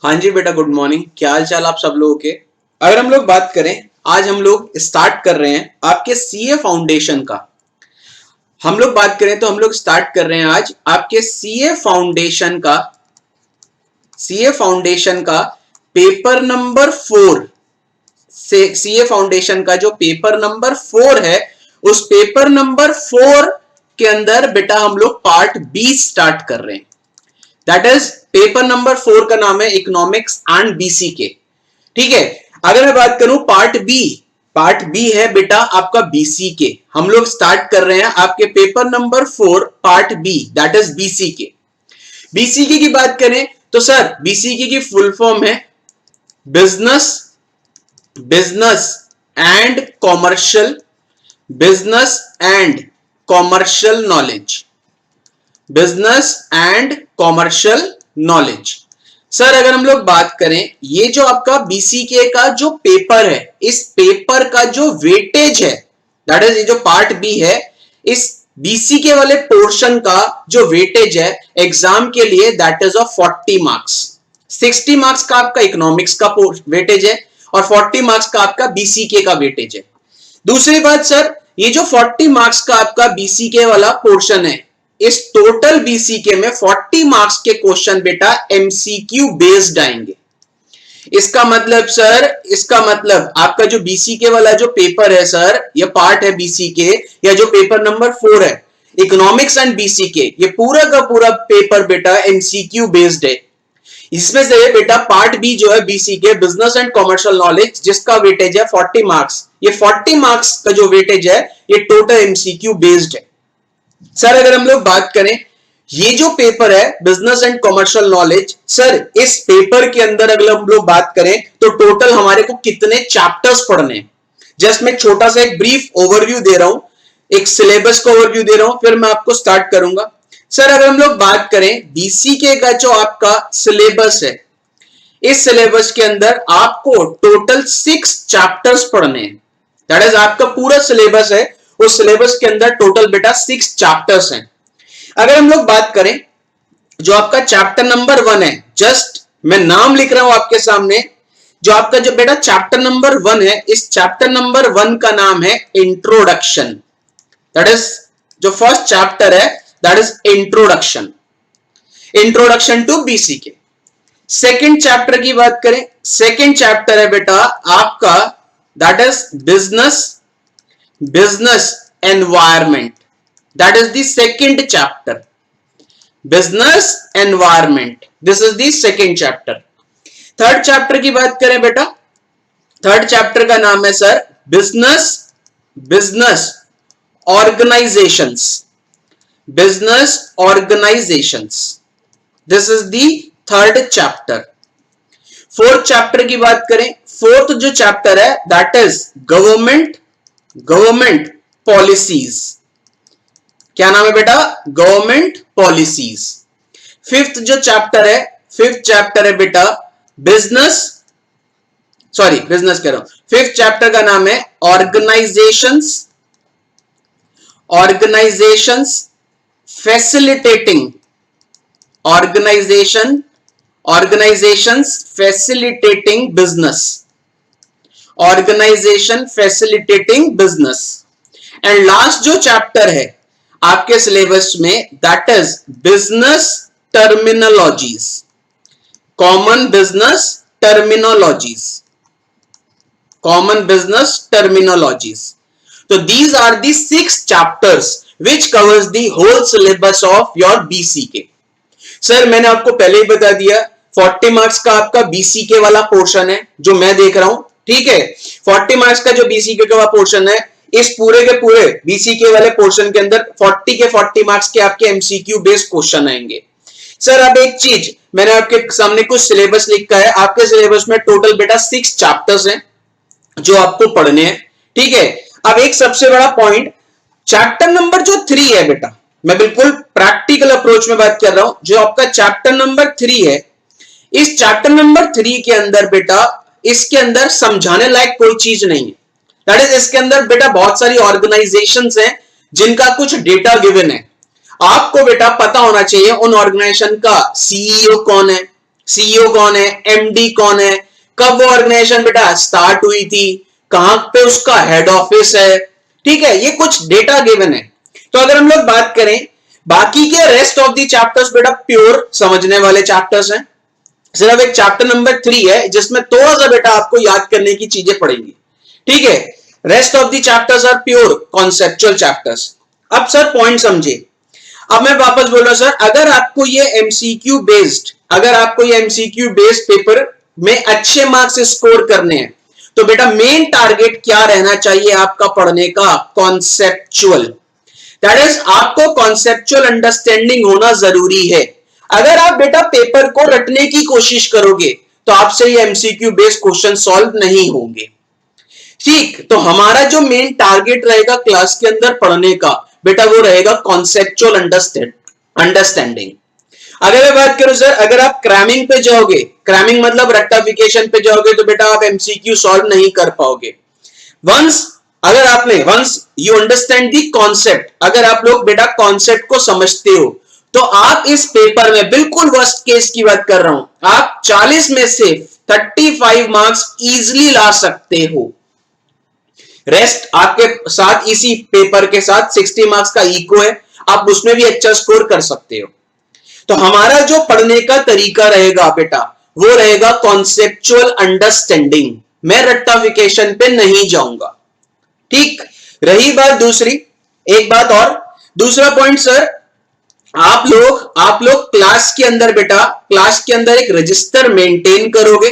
हाँ जी बेटा, good morning. क्या हाल चाल आप सब लोगों के। अगर हम लोग बात करें, आज हम लोग स्टार्ट कर रहे हैं आपके सीए फाउंडेशन का। हम लोग बात करें तो हम लोग स्टार्ट कर रहे हैं आज आपके सीए फाउंडेशन का पेपर नंबर 4 से। सीए फाउंडेशन का जो पेपर नंबर 4 है, उस पेपर नंबर 4 के अंदर बेटा हम लोग पार्ट बी स्टार्ट कर रहे हैं। दैट इज पेपर नंबर 4 का नाम है इकोनॉमिक्स एंड बीसी के। ठीक है। अगर मैं बात करूं पार्ट बी है बेटा आपका बीसी के। हम लोग स्टार्ट कर रहे हैं आपके paper number 4 part B, that is BC K. BCK की बात करें तो सर बीसीके की फुल फॉर्म है business business and commercial business and commercial knowledge business and commercial knowledge. Sir अगर हम लोग बात करें, ये जो आपका बीसीके का जो पेपर है, इस पेपर का जो वेटेज है, दैट इज ये जो पार्ट बी है, इस बीसीके वाले पोर्शन का जो वेटेज है एग्जाम के लिए, that is of 40 marks. 60 marks का आपका इकोनॉमिक्स का वेटेज है और 40 मार्क्स का आपका बीसीके का वेटेज है। दूसरी बात सर, ये जो 40 मार्क्स का आपका बीसीके वाला पोर्शन है, इस टोटल बीसीके में 40 मार्क्स के क्वेश्चन बेटा एमसीक्यू बेस्ड आएंगे। इसका मतलब आपका जो बीसीके वाला जो पेपर है सर, ये पार्ट है बीसीके, या जो पेपर नंबर 4 है इकोनॉमिक्स एंड बीसीके, ये पूरा का पूरा पेपर बेटा एमसीक्यू बेस्ड है। इसमें से बेटा पार्ट बी जो है BCK business and commercial knowledge, जिसका वेटेज है 40 मार्क्स, ये 40 मार्क्स का जो वेटेज है ये टोटल एमसीक्यू बेस्ड है। सर अगर हम लोग बात करें, ये जो पेपर है business and commercial knowledge, sir इस पेपर के अंदर अगर हम लोग बात करें तो टोटल हमारे को कितने चैप्टर्स पढ़ने हैं। जस्ट मैं छोटा सा एक ब्रीफ ओवरव्यू दे रहा हूं, एक सिलेबस का ओवरव्यू दे रहा हूं, फिर मैं आपको स्टार्ट करूंगा। सर अगर हम लोग बात करें बीसीके का जो आपका सिलेबस है, इस सिलेबस के अंदर आपको टोटल 6 चैप्टर्स पढ़ने हैं। दैट इज आपका पूरा सिलेबस है, उस सिलेबस के अंदर टोटल बेटा 6 चैप्टर्स हैं। अगर हम लोग बात करें, जो आपका चैप्टर नंबर 1 है, जस्ट मैं नाम लिख रहा हूं आपके सामने, जो आपका जो बेटा चैप्टर नंबर 1 है, इस चैप्टर नंबर 1 का नाम है इंट्रोडक्शन। दैट इज जो फर्स्ट चैप्टर है, that is introduction to BCK. Second chapter की बात करें, सेकेंड चैप्टर है बेटा आपका, that is business environment, that is the second chapter. Business environment, this is the second chapter. Third chapter की बात करें बेटा, थर्ड चैप्टर का नाम है sir business organisations, business organisations, this is the third chapter. Fourth chapter की बात करें, फोर्थ जो चैप्टर है दैट इज गवर्नमेंट पॉलिसीज। क्या नाम है बेटा? Government policies. फिफ्थ जो चैप्टर है, फिफ्थ चैप्टर है बेटा बिजनेस कह रहा हूं, फिफ्थ चैप्टर का नाम है organisations facilitating, organisations facilitating business, organisation facilitating business. And last जो चैप्टर है आपके सिलेबस में, that is business terminologies, common business terminologies. तो these are the 6 chapters which covers the whole syllabus of your BCK। Sir मैंने आपको पहले ही बता दिया, 40 मार्क्स का आपका बीसीके वाला पोर्शन है जो मैं देख रहा हूं। ठीक है, 40 मार्क्स का जो बीसीके का पोर्शन है, इस पूरे के पूरे बीसीके वाले पोर्शन के अंदर 40 के 40 मार्क्स के आपके एमसीक्यू बेस्ड क्वेश्चन आएंगे। सर अब एक चीज, मैंने आपके सामने कुछ सिलेबस लिखा है, आपके सिलेबस में टोटल बेटा 6 चैप्टर्स हैं जो आपको पढ़ने हैं। ठीक है, अब एक सबसे बड़ा पॉइंट, चैप्टर नंबर जो 3 है बेटा, मैं बिल्कुल प्रैक्टिकल अप्रोच में बात कर रहा हूं, जो आपका चैप्टर नंबर 3 है, इस चैप्टर नंबर 3 के अंदर बेटा, इसके अंदर समझाने लायक कोई चीज नहीं है। दैट इज इसके अंदर बेटा बहुत सारी ऑर्गेनाइजेशंस हैं जिनका कुछ डेटा गिवन है। आपको बेटा पता होना चाहिए उन ऑर्गेनाइजेशन का सीईओ कौन है, सीईओ कौन है, एमडी कौन है, कब वो ऑर्गेनाइजेशन बेटा स्टार्ट हुई थी, कहां पे उसका हेड ऑफिस है, ठीक है, ये कुछ डेटा गिवन है। तो अगर हम लोग बात करें बाकी के रेस्ट ऑफ दी चैप्टर्स बेटा प्योर समझने वाले चैप्टर्स हैं, सिर्फ एक चैप्टर नंबर 3 है जिसमें थोड़ा सा बेटा आपको याद करने की चीजें पड़ेंगी, ठीक है। Rest of the chapters are pure conceptual chapters. अब सर पॉइंट समझे, अब मैं वापस बोल रहा हूं सर, अगर आपको ये एमसीक्यू बेस्ड पेपर में अच्छे मार्क्स स्कोर करने हैं तो बेटा मेन टारगेट क्या रहना चाहिए आपका पढ़ने का, कॉन्सेप्चुअल। दैट इज आपको कॉन्सेप्चुअल अंडरस्टैंडिंग होना जरूरी है। अगर आप बेटा पेपर को रटने की कोशिश करोगे तो आपसे ये एमसीक्यू बेस्ड क्वेश्चन सॉल्व नहीं होंगे, ठीक। तो हमारा जो मेन टारगेट रहेगा क्लास के अंदर पढ़ने का बेटा वो रहेगा कॉन्सेप्चुअल अंडरस्टैंडिंग। अगर मैं बात करूं सर, अगर आप क्रैमिंग पे जाओगे, क्रैमिंग मतलब रट्टाफिकेशन पे जाओगे तो बेटा आप एमसीक्यू सॉल्व नहीं कर पाओगे। Once you understand the concept, अगर आप लोग बेटा कॉन्सेप्ट को समझते हो तो आप इस पेपर में, बिल्कुल वर्स्ट केस की बात कर रहा हूं, आप 40 में से 35 मार्क्स इजीली ला सकते हो। रेस्ट आपके साथ इसी पेपर के साथ 60 मार्क्स का इको है, आप उसमें भी अच्छा स्कोर कर सकते हो। तो हमारा जो पढ़ने का तरीका रहेगा बेटा वो रहेगा कॉन्सेप्चुअल अंडरस्टैंडिंग, मैं रट्टाफिकेशन पे नहीं जाऊंगा, ठीक। रही बात दूसरी, एक बात और, दूसरा पॉइंट सर, आप लोग क्लास के अंदर बेटा, क्लास के अंदर एक रजिस्टर मेंटेन करोगे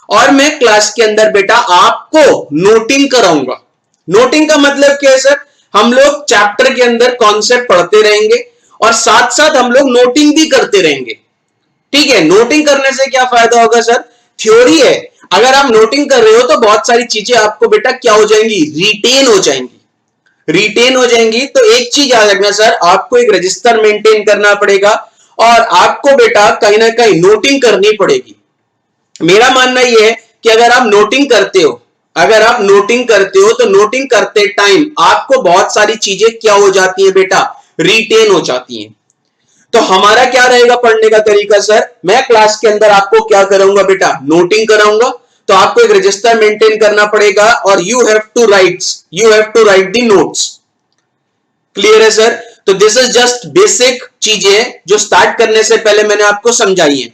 और मैं क्लास के अंदर बेटा आपको नोटिंग कराऊंगा। नोटिंग का मतलब क्या है सर, हम लोग चैप्टर के अंदर कॉन्सेप्ट पढ़ते रहेंगे और साथ साथ हम लोग नोटिंग भी करते रहेंगे, ठीक है। नोटिंग करने से क्या फायदा होगा सर, थ्योरी है, अगर आप नोटिंग कर रहे हो तो बहुत सारी चीजें आपको बेटा क्या हो जाएंगी, रिटेन हो जाएंगी। तो एक चीज याद रखना सर, आपको एक रजिस्टर मेंटेन करना पड़ेगा और आपको बेटा कहीं ना कहीं नोटिंग करनी पड़ेगी। मेरा मानना यह है कि अगर आप नोटिंग करते हो तो नोटिंग करते टाइम आपको बहुत सारी चीजें क्या हो जाती है बेटा, रिटेन हो जाती हैं। तो हमारा क्या रहेगा पढ़ने का तरीका सर, मैं क्लास के अंदर आपको क्या कराऊंगा बेटा, नोटिंग कराऊंगा। तो आपको एक रजिस्टर मेंटेन करना पड़ेगा और you have to write the notes. Clear है सर। तो दिस इज जस्ट बेसिक चीजें जो स्टार्ट करने से पहले मैंने आपको समझाई है।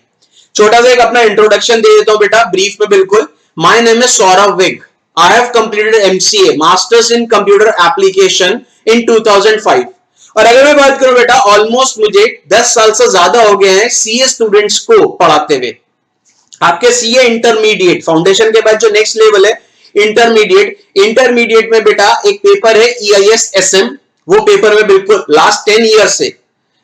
छोटा सा एक अपना इंट्रोडक्शन दे देता हूं बेटा ब्रीफ में, बिल्कुल। My name is Saurabh Vig, I have completed MCA, masters in computer application in 2005। और अगर मैं बात करूं बेटा, ऑलमोस्ट मुझे 10 साल से ज्यादा हो गए हैं सीए स्टूडेंट्स को पढ़ाते हुए। आपके सीए इंटरमीडिएट, फाउंडेशन के बाद जो नेक्स्ट लेवल है इंटरमीडिएट में बेटा एक पेपर है EIS-SM, वो पेपर में बिल्कुल लास्ट 10 ईयर से,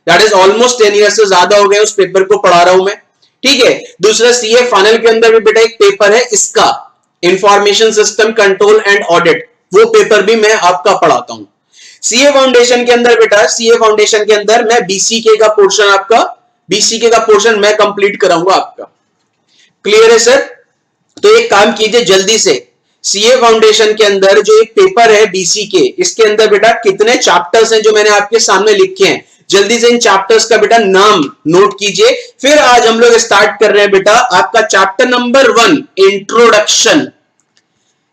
दैट इज ऑलमोस्ट 10 ईयर से ज्यादा हो गए उस पेपर को पढ़ा रहा हूं मैं, ठीक है। दूसरा सीए फाइनल के अंदर भी बेटा एक पेपर है इसका, information system control and audit, वो पेपर भी मैं आपका पढ़ाता हूं। सीए फाउंडेशन के अंदर बेटा, सीए फाउंडेशन के अंदर मैं बीसीके का पोर्शन मैं कंप्लीट कराऊंगा आपका। क्लियर है सर। तो एक काम कीजिए जल्दी से, सीए फाउंडेशन के अंदर जो एक पेपर है बीसीके, इसके अंदर बेटा कितने चैप्टर्स हैं जो मैंने आपके सामने लिखे हैं, जल्दी से इन चैप्टर्स का बेटा नाम नोट कीजिए। फिर आज हम लोग स्टार्ट कर रहे हैं बेटा आपका chapter number 1,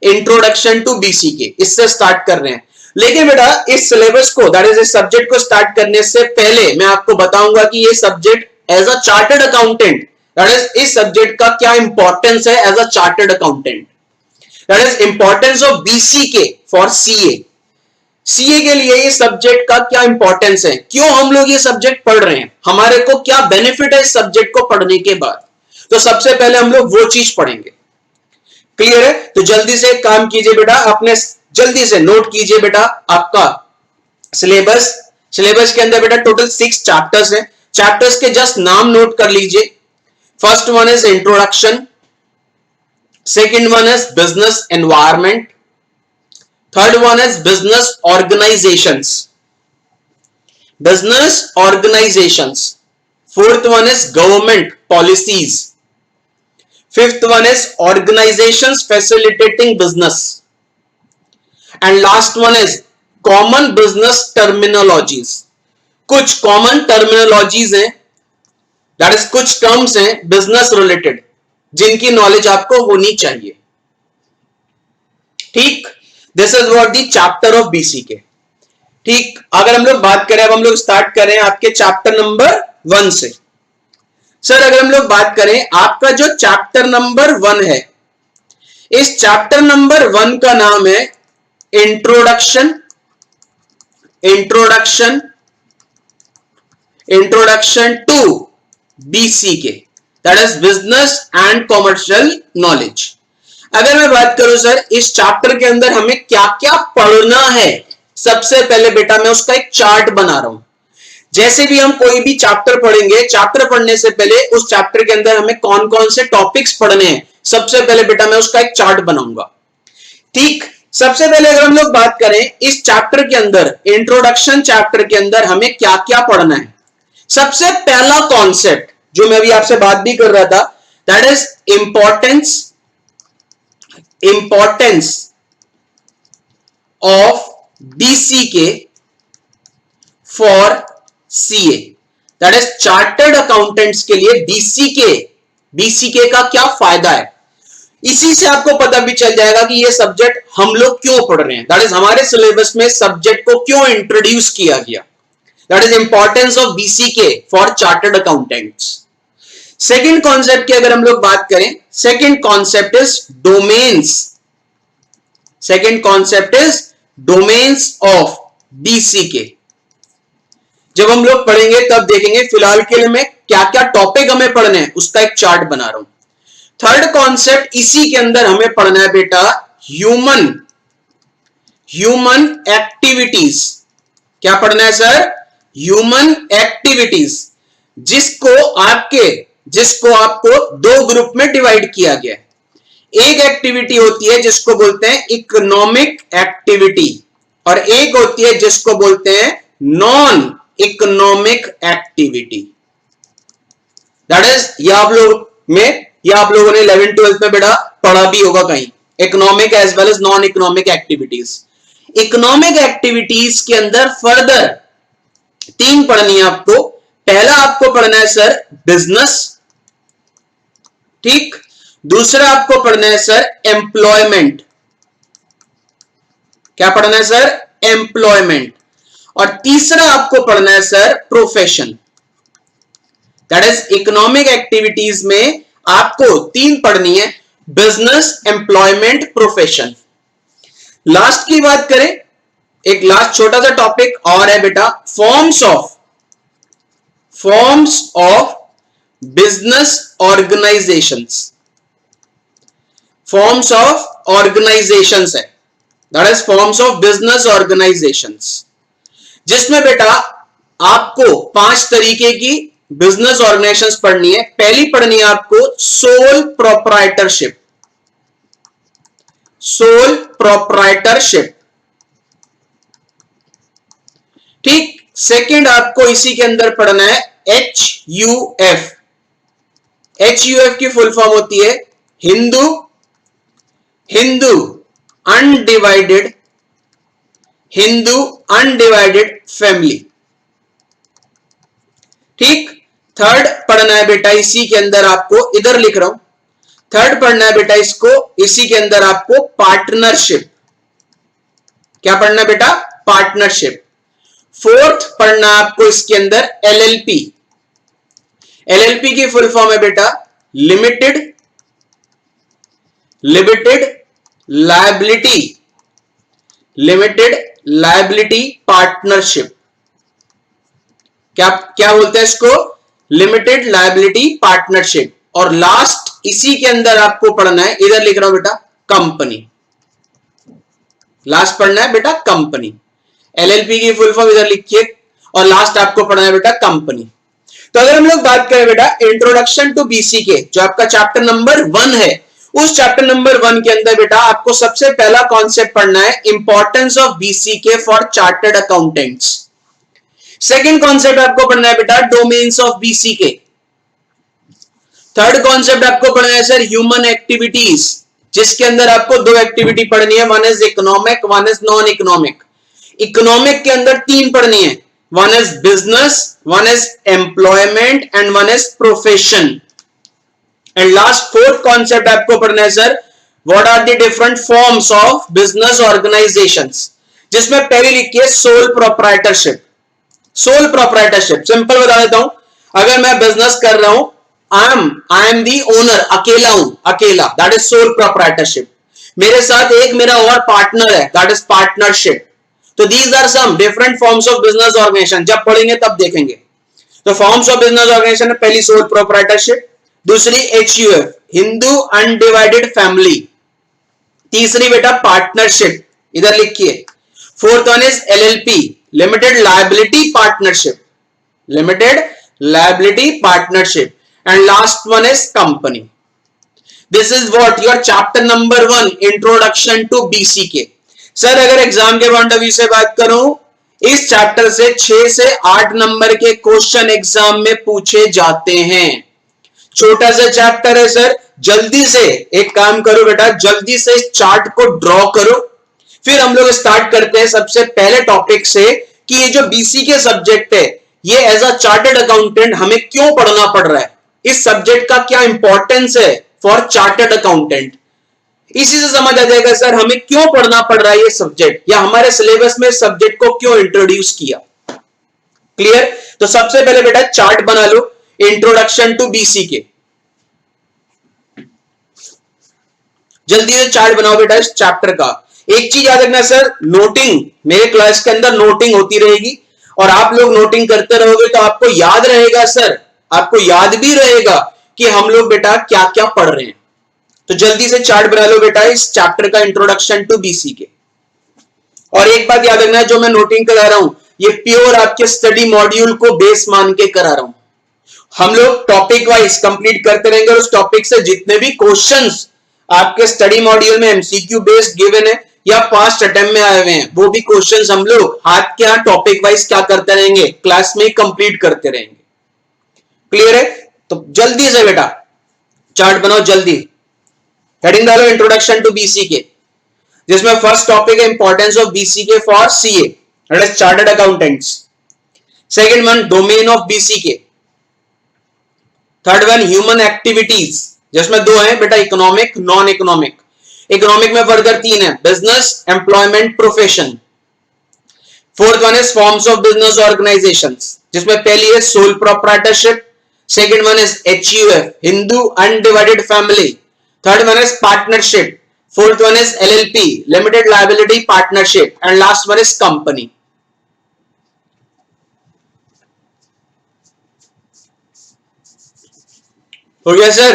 introduction to BCK, इससे स्टार्ट कर रहे हैं। लेकिन बेटा इस सिलेबस को, दैट इज इस सब्जेक्ट को स्टार्ट करने से पहले मैं आपको बताऊंगा कि ये subject as a chartered accountant, that is इस सब्जेक्ट का क्या इंपॉर्टेंस है as a chartered accountant, that is importance of BCK for CA. CA के लिए ये सब्जेक्ट का क्या इंपॉर्टेंस है, क्यों हम लोग ये सब्जेक्ट पढ़ रहे हैं, हमारे को क्या बेनिफिट है इस सब्जेक्ट को पढ़ने के बाद। तो सबसे पहले हम लोग वो चीज पढ़ेंगे। क्लियर है। तो जल्दी से काम कीजिए बेटा, अपने जल्दी से नोट कीजिए बेटा आपका सिलेबस के अंदर बेटा टोटल 6 चैप्टर्स हैं। चैप्टर्स के जस्ट नाम नोट कर लीजिए। First one is introduction, second one is business environment, third one is business organisations, fourth one is government policies, fifth one is organisations facilitating business, and last one is common business terminologies. कुछ common terminologies हैं that is कुछ terms हैं business related जिनकी knowledge आपको होनी चाहिए। ठीक, this is what the chapter of BCK. ठीक, अगर हम लोग बात करें, अब हम लोग स्टार्ट करें आपके चैप्टर नंबर 1 से। सर अगर हम लोग बात करें आपका जो चैप्टर नंबर 1 है, इस चैप्टर नंबर 1 का नाम है introduction to BCK, that is business and commercial knowledge. अगर मैं बात करूं सर इस चैप्टर के अंदर हमें क्या क्या पढ़ना है, सबसे पहले बेटा मैं उसका एक चार्ट बना रहा हूं। जैसे भी हम कोई भी चैप्टर पढ़ेंगे, चैप्टर पढ़ने से पहले उस चैप्टर के अंदर हमें कौन कौन से टॉपिक्स पढ़ने हैं, सबसे पहले बेटा मैं उसका एक चार्ट बनाऊंगा। ठीक, सबसे पहले अगर हम लोग बात करें इस चैप्टर के अंदर, इंट्रोडक्शन चैप्टर के अंदर हमें क्या क्या पढ़ना है। सबसे पहला कॉन्सेप्ट जो मैं अभी आपसे बात भी कर रहा था, that is importance of BCK for CA, that is chartered accountants के लिए बीसीके का क्या फायदा है। इसी से आपको पता भी चल जाएगा कि ये सब्जेक्ट हम लोग क्यों पढ़ रहे हैं, दैट इज हमारे सिलेबस में सब्जेक्ट को क्यों इंट्रोड्यूस किया गया। That is importance of BCK for chartered accountants. Second concept की अगर हम लोग बात करें, second concept is domains of BCK. जब हम लोग पढ़ेंगे तब देखेंगे, फिलहाल के लिए मैं क्या क्या टॉपिक हमें पढ़ने हैं उसका एक चार्ट बना रहा हूं। थर्ड कॉन्सेप्ट इसी के अंदर हमें पढ़ना है बेटा ह्यूमन एक्टिविटीज। क्या पढ़ना है सर? ह्यूमन एक्टिविटीज, जिसको आपको दो ग्रुप में डिवाइड किया गया है। एक एक्टिविटी होती है जिसको बोलते हैं इकोनॉमिक एक्टिविटी, और एक होती है जिसको बोलते हैं non economic activity. That is ये आप लोगों ने 11-12 में बेटा पढ़ा भी होगा कहीं, economic as well as non economic activities. Economic activities के अंदर फर्दर 3 पढ़नी है आपको। पहला आपको पढ़ना है सर बिजनेस, ठीक। दूसरा आपको पढ़ना है सर एम्प्लॉयमेंट। क्या पढ़ना है सर? एम्प्लॉयमेंट। और तीसरा आपको पढ़ना है sir profession. That is economic activities में आपको 3 पढ़नी है, बिजनेस, एम्प्लॉयमेंट, प्रोफेशन। लास्ट की बात करें, एक लास्ट छोटा सा टॉपिक और है बेटा, forms of business organisations. Forms of organisations है, that is forms of business organisations, जिसमें बेटा आपको 5 तरीके की बिजनेस ऑर्गेनाइजेशंस पढ़नी है। पहली पढ़नी है आपको सोल प्रोप्राइटरशिप, ठीक। सेकंड आपको इसी के अंदर पढ़ना है HUF। HUF की फुल फॉर्म होती है हिंदू अनडिवाइडेड फैमिली, ठीक। थर्ड पढ़ना है बेटा इसी के अंदर आपको, इधर लिख रहा हूं, थर्ड पढ़ना है बेटा इसको, इसी के अंदर आपको पार्टनरशिप। क्या पढ़ना है बेटा? पार्टनरशिप। फोर्थ पढ़ना आपको इसके अंदर LLP। LLP की फुल फॉर्म है बेटा लिमिटेड लायबिलिटी पार्टनरशिप। क्या बोलते हैं इसको? Limited liability partnership. और लास्ट इसी के अंदर आपको पढ़ना है, इधर लिख रहा हूं बेटा कंपनी। लास्ट पढ़ना है बेटा कंपनी। LLP की फुल फॉर्म इधर लिखिए, और लास्ट आपको पढ़ना है बेटा कंपनी। तो अगर हम लोग बात करें बेटा इंट्रोडक्शन टू बीसीके, जो आपका चैप्टर नंबर 1 है, उस चैप्टर नंबर 1 के अंदर बेटा आपको सबसे पहला कॉन्सेप्ट पढ़ना है importance of BCK for chartered accountants. Second concept आपको पढ़ना है बेटा domains of BCK. Third concept आपको पढ़ना है सर ह्यूमन एक्टिविटीज, जिसके अंदर आपको 2 एक्टिविटी पढ़नी है, one is economic, one is non economic. Economic के अंदर 3 पढ़नी है, one is business, one is employment and one is profession. And last fourth concept आपको पढ़ना है sir, what are the different forms of business organizations, जिसमें पहली लिखी है sole proprietorship. Sole proprietorship simple बता देता हूं, अगर मैं बिजनेस कर रहा हूं, आई एम दी ओनर, अकेला हूं, अकेला, दैट इज सोल प्रोप्राइटरशिप. मेरे साथ एक मेरा और पार्टनर है, दैट इज पार्टनरशिप. तो these are some different forms of business organisation. जब पढ़ेंगे तब देखेंगे. तो फॉर्म्स ऑफ बिजनेस ऑर्गेनाइजेशन में पहली सोल प्रोप्राइटरशिप, दूसरी HUF, हिंदू अनडिवाइडेड फैमिली, तीसरी बेटा पार्टनरशिप, इधर लिखिए. Fourth one is LLP, limited liability partnership, limited liability partnership, and last one is company. This is what your chapter number 1, introduction to BCK. Sir अगर exam के point of view से बात करूं, इस चैप्टर से 6 से 8 नंबर के question exam में पूछे जाते हैं. छोटा सा चैप्टर है सर, जल्दी से एक काम करो बेटा, जल्दी से इस चार्ट को ड्रॉ करो. फिर हम लोग स्टार्ट करते हैं सबसे पहले टॉपिक से कि ये जो BCK सब्जेक्ट है, ये एज अ चार्टर्ड अकाउंटेंट हमें क्यों पढ़ना पड़ रहा है, इस सब्जेक्ट का क्या इंपॉर्टेंस है फॉर चार्टर्ड अकाउंटेंट. इसी से समझ आ जाएगा सर हमें क्यों पढ़ना पड़ रहा है ये सब्जेक्ट, या हमारे सिलेबस में इस सब्जेक्ट को क्यों इंट्रोड्यूस किया. क्लियर. तो सबसे पहले बेटा चार्ट बना लो, इंट्रोडक्शन टू BCK. जल्दी से चार्ट बनाओ बेटा इस चैप्टर का. एक चीज याद रखना सर, नोटिंग, मेरे क्लास के अंदर नोटिंग होती रहेगी और आप लोग नोटिंग करते रहोगे तो आपको याद रहेगा सर, आपको याद भी रहेगा कि हम लोग बेटा क्या क्या पढ़ रहे हैं. तो जल्दी से चार्ट बना लो बेटा इस चैप्टर का, इंट्रोडक्शन टू BCK. और एक बात याद रखना है, जो मैं नोटिंग करा रहा हूं ये प्योर आपके स्टडी मॉड्यूल को बेस मान के करा रहा हूं. हम लोग टॉपिक वाइज कंप्लीट करते रहेंगे और उस टॉपिक से जितने भी क्वेश्चंस आपके स्टडी मॉड्यूल में MCQ बेस्ड गिवन है या पास्ट अटेम्प्ट में आए हुए हैं, वो भी क्वेश्चंस हम लोग हाथ के हाथ टॉपिक वाइज क्या करते रहेंगे, क्लास में कंप्लीट करते रहेंगे. क्लियर है. तो जल्दी से बेटा चार्ट बनाओ, जल्दी. हेडिंग डालो इंट्रोडक्शन टू BCK, जिसमें फर्स्ट टॉपिक है importance of BCK for CA, that is chartered accountants. Second one domain of BCK. Third one human activities, जिसमें दो हैं बेटा, इकोनॉमिक, नॉन इकोनॉमिक. इकोनॉमिक में फर्दर 3 है, business, employment, profession. Fourth one is forms of business organisations, जिसमें पहली है sole proprietorship, second one is HUF, Hindu undivided family, third one is partnership, fourth one is LLP, limited liability partnership, and last one is company. हो गया sir?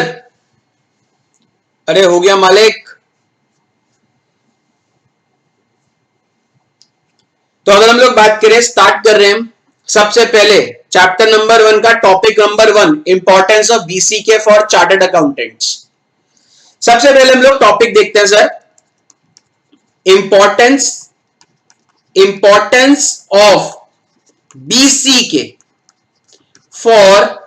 अरे हो गया मालिक. तो अगर हम लोग बात करें, स्टार्ट कर रहे हैं सबसे पहले चैप्टर नंबर 1 का topic number 1, importance of BCK for chartered accountants. सबसे पहले हम लोग टॉपिक देखते हैं sir, importance of BCK for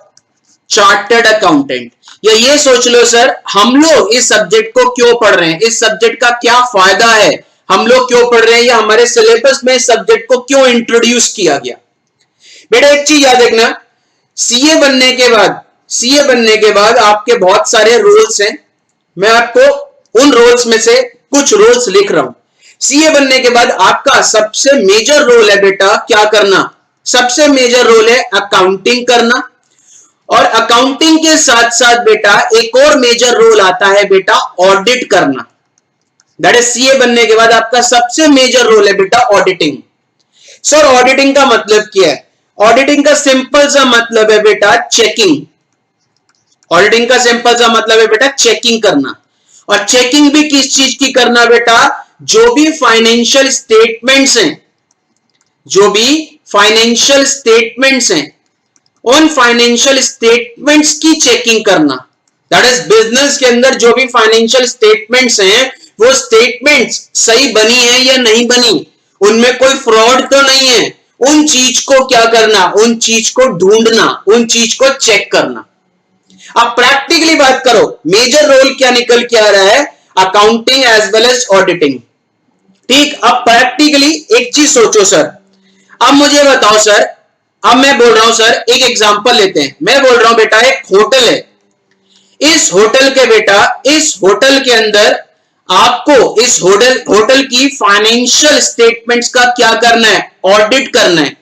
chartered accountant. या ये सोच लो सर, हम लोग इस सब्जेक्ट को क्यों पढ़ रहे हैं, इस सब्जेक्ट का क्या फायदा है, हम लोग क्यों पढ़ रहे हैं, या हमारे सिलेबस में इस सब्जेक्ट को क्यों इंट्रोड्यूस किया गया. बेटा एक चीज याद रखना, CA बनने के बाद आपके बहुत सारे रोल्स हैं. मैं आपको उन रोल्स में से कुछ रोल्स लिख रहा हूं. CA बनने के बाद आपका सबसे मेजर रोल है बेटा क्या करना, सबसे मेजर रोल है अकाउंटिंग करना. और अकाउंटिंग के साथ साथ बेटा एक और मेजर रोल आता है बेटा ऑडिट करना. दैट इज CA बनने के बाद आपका सबसे मेजर रोल है बेटा ऑडिटिंग. सर ऑडिटिंग का मतलब क्या है? ऑडिटिंग का सिंपल सा मतलब है बेटा चेकिंग. ऑडिटिंग का सिंपल सा मतलब है बेटा चेकिंग करना. और चेकिंग भी किस चीज की करना बेटा, जो भी फाइनेंशियल स्टेटमेंट्स हैं, जो भी फाइनेंशियल स्टेटमेंट्स हैं, उन फाइनेंशियल स्टेटमेंट्स की चेकिंग करना. दैट इज बिजनेस के अंदर जो भी फाइनेंशियल स्टेटमेंट्स हैं, वो स्टेटमेंट्स सही बनी है या नहीं बनी, उनमें कोई फ्रॉड तो नहीं है, उन चीज को क्या करना, उन चीज को ढूंढना, उन चीज को चेक करना. अब प्रैक्टिकली बात करो, मेजर रोल क्या निकल के आ रहा है, accounting as well as auditing. ठीक. अब प्रैक्टिकली एक चीज सोचो सर, अब मुझे बताओ सर, अब मैं बोल रहा हूं सर, एक एग्जांपल लेते हैं। मैं बोल रहा हूं बेटा एक होटल है, इस होटल के बेटा, इस होटल के अंदर आपको इस होटल की फाइनेंशियल स्टेटमेंट्स का क्या करना है, ऑडिट करना है।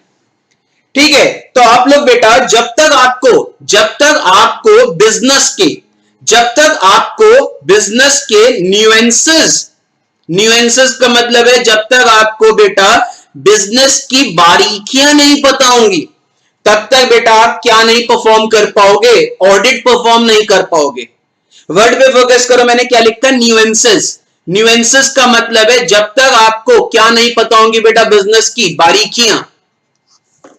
ठीक है, तो आप लोग बेटा जब तक आपको बिजनेस के न्यूएंसेस का मतलब है जब तक आपको बेटा बिजनेस की बारीकियां नहीं पता होंगी, तब तक बेटा आप क्या नहीं परफॉर्म कर पाओगे, ऑडिट परफॉर्म नहीं कर पाओगे। वर्ड पे फोकस करो, मैंने क्या लिखा, न्यूएंसेस। न्यूएंसेस का मतलब है जब तक आपको क्या नहीं पता होंगी बेटा, बिजनेस की बारीकियां,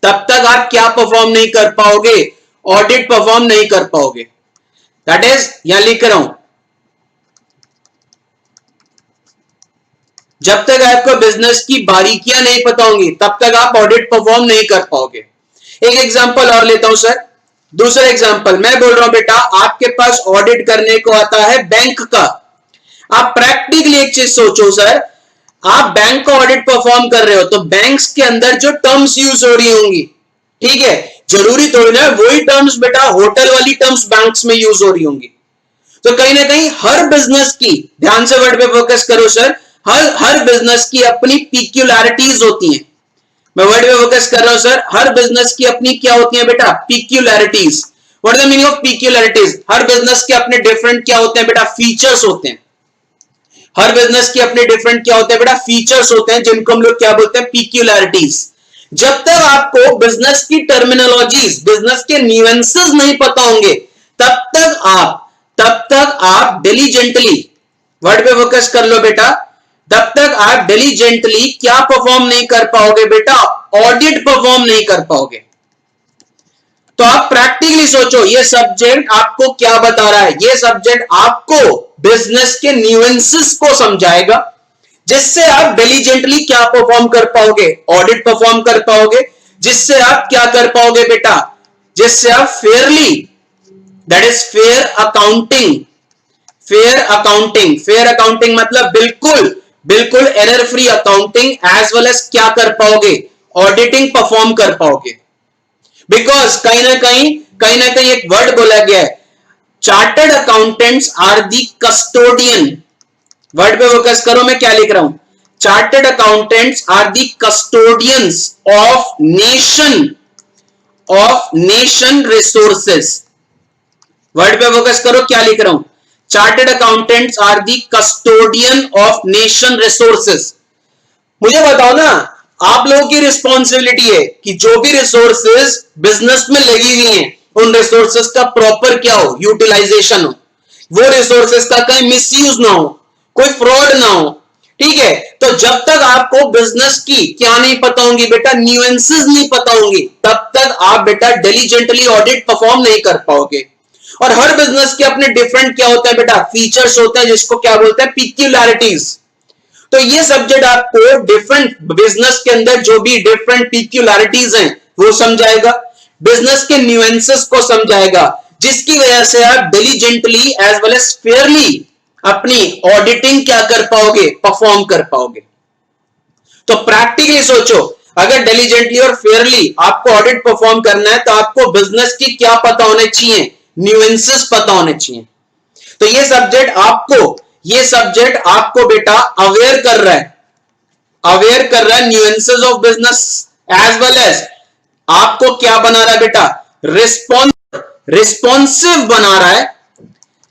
तब तक आप क्या परफॉर्म नहीं कर पाओगे, ऑडिट परफॉर्म नहीं कर पाओगे। दैट इज, यहां लिख रहा हूं, जब तक आपको बिजनेस की बारीकियां नहीं पता होंगी तब तक आप ऑडिट परफॉर्म नहीं कर पाओगे। एक एग्जांपल और लेता हूं सर, दूसरा एग्जांपल मैं बोल रहा हूं बेटा आपके पास ऑडिट करने को आता है बैंक का। आप प्रैक्टिकली एक चीज सोचो सर, आप बैंक का ऑडिट परफॉर्म कर रहे हो तो बैंक्स के अंदर जो टर्म्स यूज हो रही होंगी, ठीक है, जरूरी थोड़ी ना वही टर्म्स बेटा होटल वाली टर्म्स बैंक्स में यूज हो रही होंगी। तो कहीं ना कहीं हर बिजनेस की, ध्यान से वर्ड पे फोकस करो सर, हर बिजनेस की अपनी पिक्यूलैरिटीज होती हैं। मैं वर्ड पे फोकस कर रहा हूं सर, हर बिजनेस की अपनी क्या होती है बेटा, peculiarities. What is the meaning of peculiarities? हर बिजनेस के अपने डिफरेंट क्या होते हैं बेटा, फीचर्स होते हैं। हर बिजनेस के अपने डिफरेंट क्या होते हैं बेटा, फीचर्स होते हैं, जिनको हम लोग क्या बोलते हैं, पिक्यूलैरिटीज। जब तक आपको बिजनेस की टर्मिनोलॉजीज, बिजनेस के न्यूएंसेस नहीं पता होंगे, तब तक आप डिलीजेंटली, वर्ड पे फोकस कर लो बेटा, तब तक आप डिलीजेंटली क्या परफॉर्म नहीं कर पाओगे बेटा, ऑडिट परफॉर्म नहीं कर पाओगे। तो आप प्रैक्टिकली सोचो, ये सब्जेक्ट आपको क्या बता रहा है, ये सब्जेक्ट आपको बिजनेस के न्यूएंसेस को समझाएगा, जिससे आप डिलीजेंटली क्या परफॉर्म कर पाओगे, ऑडिट परफॉर्म कर पाओगे, जिससे आप क्या कर पाओगे बेटा, जिससे आप fairly, that is fair accounting, fair accounting मतलब बिल्कुल error free accounting as well as क्या कर पाओगे, ऑडिटिंग परफॉर्म कर पाओगे। बिकॉज कहीं ना कहीं एक वर्ड बोला गया है, chartered accountants are the custodian. Word पे फोकस करो, मैं क्या लिख रहा हूं, chartered accountants are the custodians of nation resources. Word पे फोकस करो, क्या लिख रहा हूं, chartered accountants are the custodian of nation resources. मुझे बताओ ना, आप लोगों की रिस्पॉन्सिबिलिटी है कि जो भी रिसोर्सेज बिजनेस में लगी हुई हैं, उन रिसोर्सेज का प्रॉपर क्या हो, यूटिलाइजेशन हो, वो रिसोर्सेज का कहीं मिसयूज ना हो, कोई फ्रॉड ना हो। ठीक है, तो जब तक आपको बिजनेस की क्या नहीं पता होंगी बेटा, न्यूएंसेस नहीं पता होंगी, तब तक आप बेटा डिलीजेंटली ऑडिट परफॉर्म नहीं कर पाओगे। और हर बिजनेस के अपने डिफरेंट क्या होता है बेटा, फीचर्स होते हैं, जिसको क्या बोलते हैं, पिक्यूलैरिटीज। तो ये सब्जेक्ट आपको डिफरेंट बिजनेस के अंदर जो भी डिफरेंट पिक्यूलैरिटीज हैं वो समझाएगा, बिजनेस के न्यूएंसेस को समझाएगा, जिसकी वजह से आप diligently as well as fairly अपनी ऑडिटिंग क्या कर पाओगे, परफॉर्म कर पाओगे। तो प्रैक्टिकली सोचो, अगर डिलीजेंटली और फेयरली आपको ऑडिट परफॉर्म करना है तो आपको बिजनेस की क्या पता होने चाहिए, न्यूएंसेस पता होने चाहिए। तो ये सब्जेक्ट आपको बेटा अवेयर कर रहा है nuances of business, as well as आपको क्या बना रहा है बेटा, रिस्पॉन्सिव बना रहा है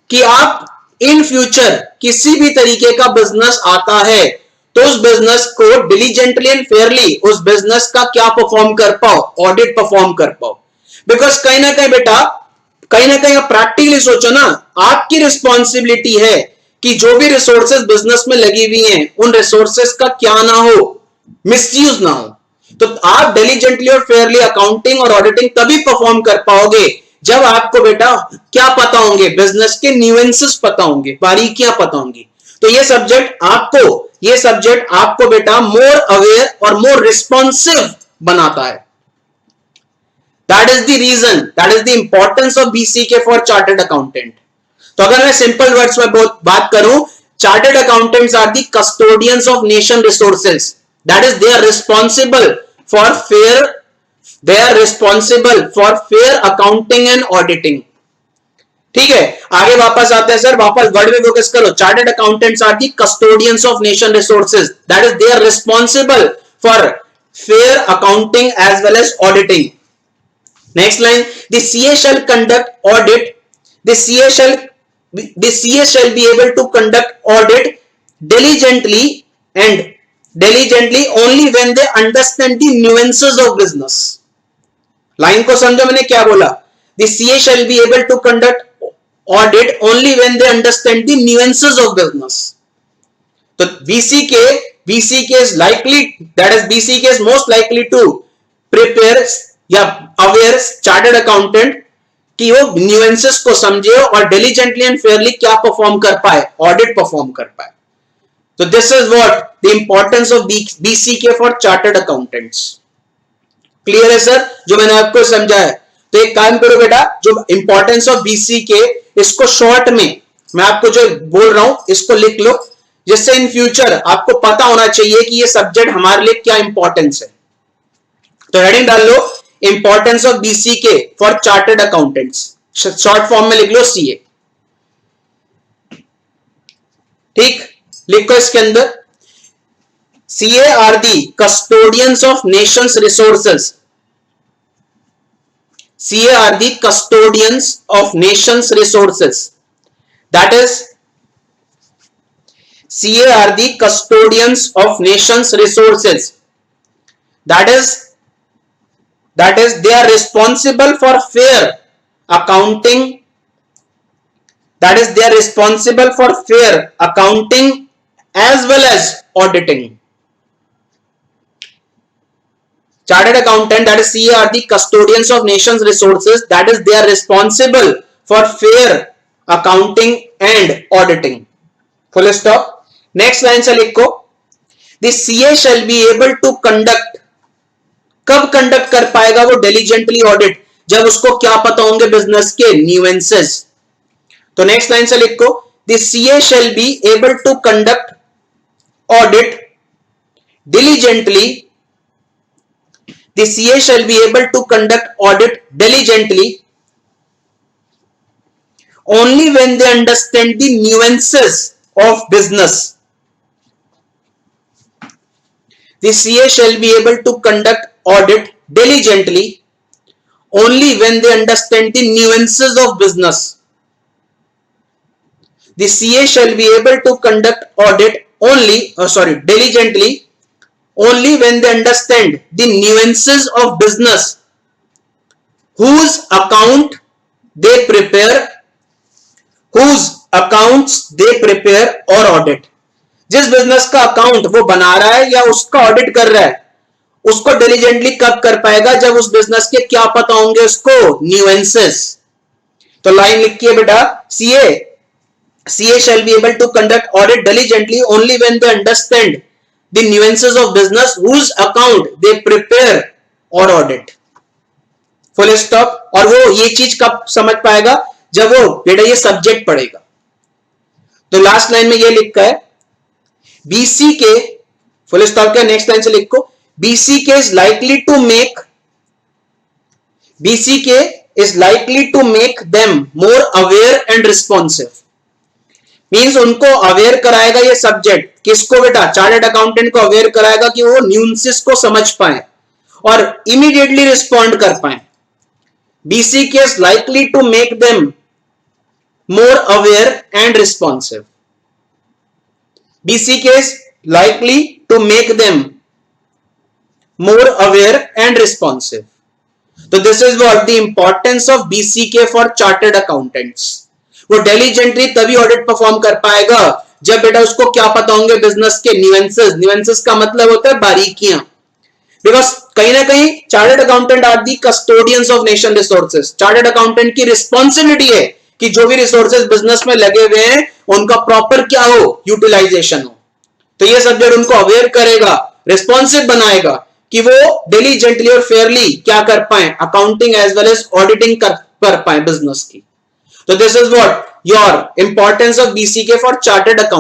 कि आप इन फ्यूचर किसी भी तरीके का बिजनेस आता है तो उस बिजनेस को डिलीजेंटली एंड फेयरली उस बिजनेस का क्या परफॉर्म कर पाओ, ऑडिट परफॉर्म कर पाओ। बिकॉज कहीं ना कहीं बेटा, कहीं ना कहीं आप प्रैक्टिकली सोचो ना, आपकी रिस्पॉन्सिबिलिटी है कि जो भी रिसोर्सेज बिजनेस में लगी हुई हैं, उन रिसोर्सेज का क्या ना हो, मिसयूज ना हो। तो आप डिलीजेंटली और फेयरली अकाउंटिंग और ऑडिटिंग तभी परफॉर्म कर पाओगे जब आपको बेटा क्या पता होंगे, बिजनेस के न्यूएंसेस पता होंगे, बारीकियां पता होंगी। तो ये सब्जेक्ट आपको बेटा मोर अवेयर और मोर रिस्पॉन्सिव बनाता है। That is the reason, that is the importance of BCK for chartered accountant. तो अगर मैं सिंपल वर्ड्स में बात करूं, chartered accountants are the custodians of nation resources, that is they are responsible for they are responsible for fair accounting and auditing. ठीक है, आगे वापस आते हैं सर, वापस वर्ड में फोकस करो। Chartered accountants are the custodians of nation resources, that is they are responsible for fair accounting as well as auditing. Next line, the CA shall conduct audit, the CA shall be able to conduct audit diligently only when they understand the nuances of business। Line को समझो मैंने क्या बोला, the CA shall be able to conduct audit only when they understand the nuances of business। तो BCK is likely, that is BCK is most likely to prepare या aware chartered accountant कि वो nuances को समझे और diligently and Fairlie क्या perform कर पाए, ऑडिट परफॉर्म कर पाए। तो this is what the importance of BCK for chartered accountants. Clear है सर जो मैंने आपको समझाया? तो एक काम करो बेटा, जो इंपॉर्टेंस ऑफ बीसीके इसको शॉर्ट में मैं आपको जो बोल रहा हूं इसको लिख लो, जिससे इन फ्यूचर आपको पता होना चाहिए कि ये सब्जेक्ट हमारे लिए क्या इंपॉर्टेंस है। तो हेडिंग डाल लो, importance of BCK for chartered accountants, short form में लिख लो सीए। ठीक, लिखो इसके अंदर, CA are the custodians of nations resources, CA are the custodians of nations resources, that is CA are the custodians of nations resources, that is they are responsible for fair accounting, that is they are responsible for fair accounting as well as auditing। Chartered accountant, that is CA, are the custodians of nation's resources, that is they are responsible for fair accounting and auditing, full stop। next line से लिखो, the CA shall be able to conduct, कब conduct कर पाएगा वो diligently audit, जब उसको क्या पता होंगे बिजनेस के न्यूएंसेस। तो नेक्स्ट लाइन से लिखो, the CA shall be able to conduct audit diligently, the CA shall be able to conduct audit diligently only when they understand the nuances of business. The CA shall be able to conduct audit diligently only when they understand the nuances of business। The CA shall be able to conduct audit diligently only when they understand the nuances of business whose accounts they prepare or audit। जिस business का account वो बना रहा है या उसका audit कर रहा है, उसको डिलीजेंटली कब कर पाएगा, जब उस बिजनेस के क्या पता होंगे उसको न्यूएंसेस। तो लाइन लिखिए बेटा, CA shall be able to conduct audit diligently only when they understand the nuances of business whose account they prepare और ऑडिट, फुल स्टॉप। और वो ये चीज कब समझ पाएगा, जब वो बेटा ये सब्जेक्ट पढ़ेगा। तो लास्ट लाइन में ये लिखा है, BCK, फुल स्टॉप के नेक्स्ट लाइन से लिखो, BCK is likely to make them more aware and responsive। Means उनको अवेयर कराएगा ये सब्जेक्ट, किसको बेटा, चार्टर्ड अकाउंटेंट को अवेयर कराएगा कि वो न्यूएंसेस को समझ पाए और इमीडिएटली रिस्पॉन्ड कर पाए। BCK is likely to make them more aware and responsive। BCK is likely to make them more aware and responsive। तो this is what the importance of BCK for chartered accountants। वो diligently तभी audit perform कर पाएगा जब बेटा उसको क्या पता होंगे बिजनेस के न्यूएंसेस। न्यूएंसेस का मतलब होता है बारीकियां, बिकॉज कहीं ना कहीं chartered accountant are the custodians of nation resources. Chartered accountant की रिस्पॉन्सिबिलिटी है कि जो भी रिसोर्सेज बिजनेस में लगे हुए हैं उनका प्रॉपर क्या हो, यूटिलाइजेशन हो। तो ये सब्जेक्ट उनको अवेयर करेगा, रिस्पॉन्सिव बनाएगा कि वो डिलीजेंटली और फेयरली क्या कर पाए, accounting as well as auditing कर पाए बिजनेस की। तो this is what your importance of BCK for chartered account.